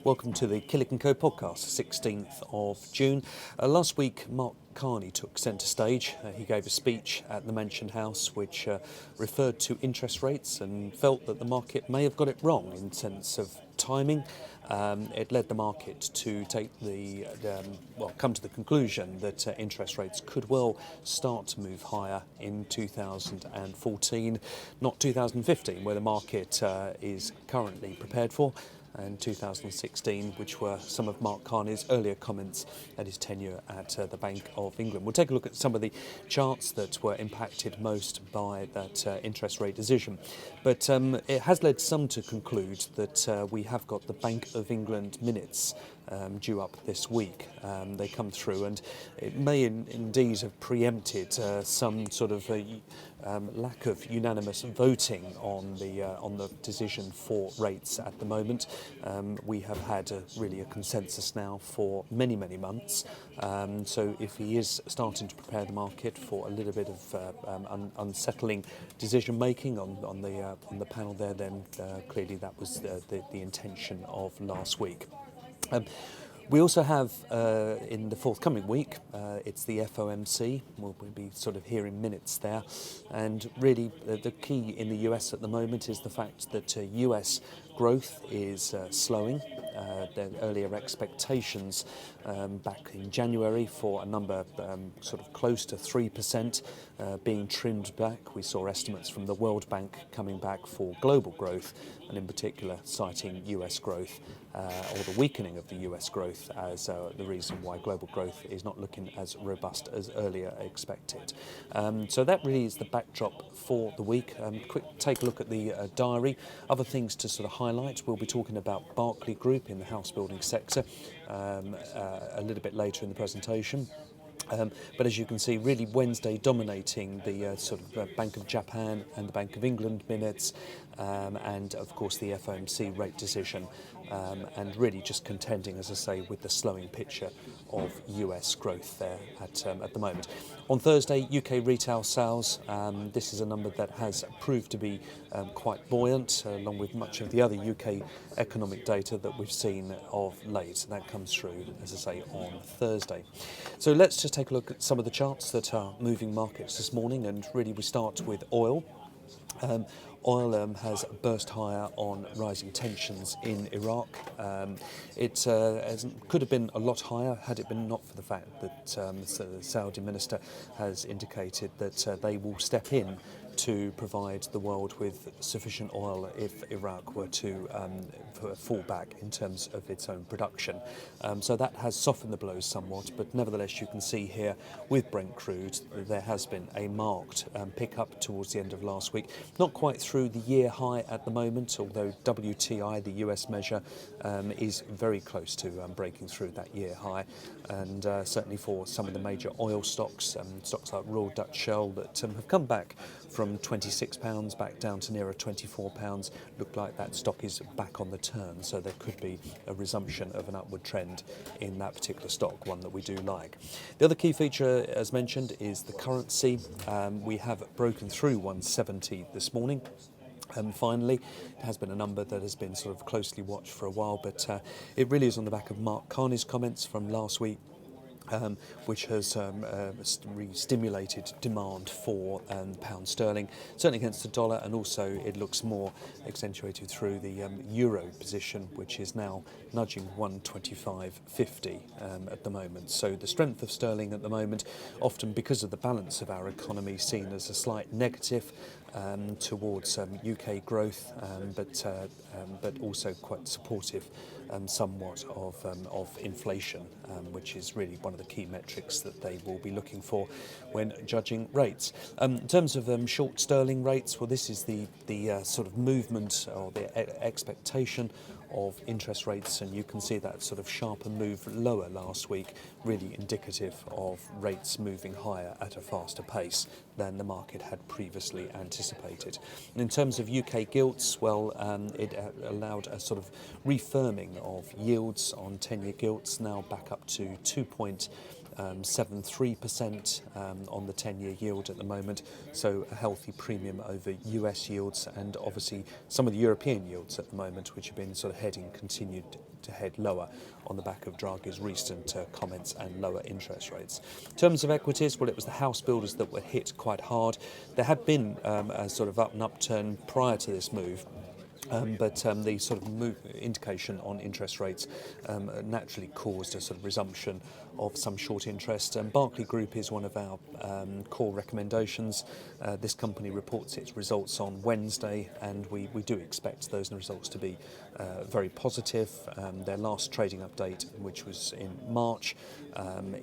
Welcome to the Killik & Co podcast, 16th of June. Last week, Mark Carney took centre stage. He gave a speech at the Mansion House which referred to interest rates and felt that the market may have got it wrong in sense of timing. It led the market to take come to the conclusion that interest rates could well start to move higher in 2014, not 2015, where the market is currently prepared for, and 2016, which were some of Mark Carney's earlier comments at his tenure at the Bank of England. We'll take a look at some of the charts that were impacted most by that interest rate decision. But it has led some to conclude that we have got the Bank of England minutes due up this week. They come through, and it may indeed have preempted some sort of lack of unanimous voting on the decision for rates at the moment. We have had really a consensus now for many months. So if he is starting to prepare the market for a little bit of unsettling decision making on the panel there, then clearly that was the intention of last week. We also have in the forthcoming week, it's the FOMC. We'll be sort of hearing minutes there, and really the key in the US at the moment is the fact that US growth is slowing. Their earlier expectations back in January for a number sort of close to 3% being trimmed back. We saw estimates from the World Bank coming back for global growth, and in particular citing US growth or the weakening of the US growth as the reason why global growth is not looking as robust as earlier expected. So that really is the backdrop for the week. Quick take a look at the diary. Other things to sort of highlight, we'll be talking about Barclay Group in the house building sector a little bit later in the presentation. But as you can see, really Wednesday dominating the sort of Bank of Japan and the Bank of England minutes, and of course the FOMC rate decision, and really just contending, as I say, with the slowing picture of US growth there at the moment. On Thursday, UK retail sales, this is a number that has proved to be quite buoyant, along with much of the other UK economic data that we've seen of late. That comes through, as I say, on Thursday. So let's just take a look at some of the charts that are moving markets this morning, and really we start with oil. Oil has burst higher on rising tensions in Iraq. It could have been a lot higher had it been not for the fact that the Saudi minister has indicated that they will step in to provide the world with sufficient oil if Iraq were to fall back in terms of its own production. So that has softened the blows somewhat, but nevertheless you can see here with Brent crude there has been a marked pick-up towards the end of last week. Not quite through the year high at the moment, although WTI, the US measure, is very close to breaking through that year high, and certainly for some of the major oil stocks, stocks like Royal Dutch Shell that have come back from £26 back down to nearer £24, look like that stock is back on the turn, so there could be a resumption of an upward trend in that particular stock, one that we do like. The other key feature, as mentioned, is the currency. We have broken through 170 this morning. Finally, it has been a number that has been sort of closely watched for a while, but it really is on the back of Mark Carney's comments from last week, which has stimulated demand for pound sterling, certainly against the dollar, and also it looks more accentuated through the euro position, which is now nudging 125.50 at the moment. So the strength of sterling at the moment, often because of the balance of our economy, seen as a slight negative towards UK growth, but also quite supportive somewhat of inflation, which is really one of the key metrics that they will be looking for when judging rates. In terms of short sterling rates, well, this is the sort of movement or the expectation of interest rates, and you can see that sort of sharper move lower last week, really indicative of rates moving higher at a faster pace than the market had previously anticipated. And in terms of UK gilts, well, it allowed a sort of refirming of yields on 10-year gilts, now back up to 2.73% on the 10-year yield at the moment, so a healthy premium over US yields, and obviously some of the European yields at the moment, which have been sort of heading continued to head lower on the back of Draghi's recent comments and lower interest rates. In terms of equities, well, it was the house builders that were hit quite hard. There had been a sort of upturn prior to this move. But the sort of indication on interest rates naturally caused a sort of resumption of some short interest. Barclay Group is one of our core recommendations. This company reports its results on Wednesday, and we do expect those results to be very positive. Their last trading update, which was in March,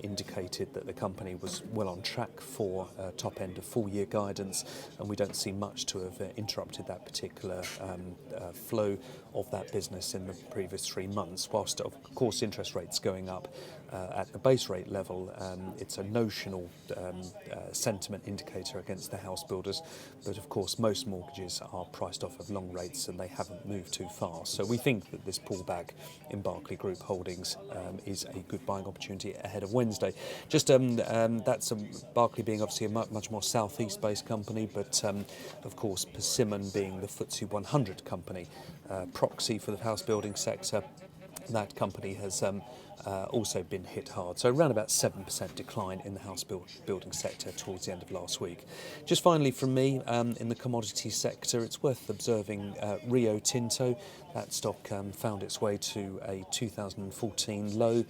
indicated that the company was well on track for top end of full year guidance, and we don't see much to have interrupted that particular flow of that business in the previous 3 months. Whilst of course interest rates going up at the base rate level, it's a notional sentiment indicator against the house builders, but of course most mortgages are priced off of long rates and they haven't moved too far. So we think that this pullback in Barclay Group holdings is a good buying opportunity ahead of Wednesday. Just that's Barclay being obviously a much more southeast based company, but of course Persim being the FTSE 100 company, proxy for the house building sector. That company has also been hit hard. So around about 7% decline in the house building sector towards the end of last week. Just finally from me, in the commodity sector, it's worth observing Rio Tinto. That stock found its way to a 2014 low,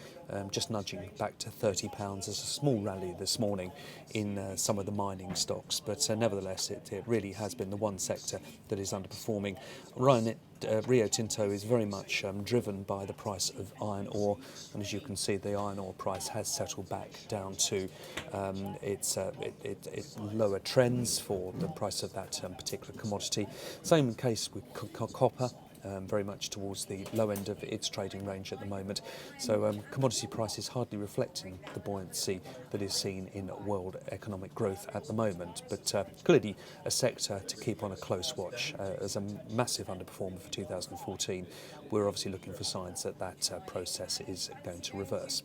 just nudging back to £30 as a small rally this morning in some of the mining stocks. But nevertheless, it really has been the one sector that is underperforming. Rio Tinto is very much driven by the price of iron ore, and as you can see, the iron ore price has settled back down to its lower trends for the price of that particular commodity. Same case with copper. Very much towards the low end of its trading range at the moment. So commodity prices hardly reflecting the buoyancy that is seen in world economic growth at the moment. But clearly a sector to keep on a close watch. As a massive underperformer for 2014, we're obviously looking for signs that that process is going to reverse.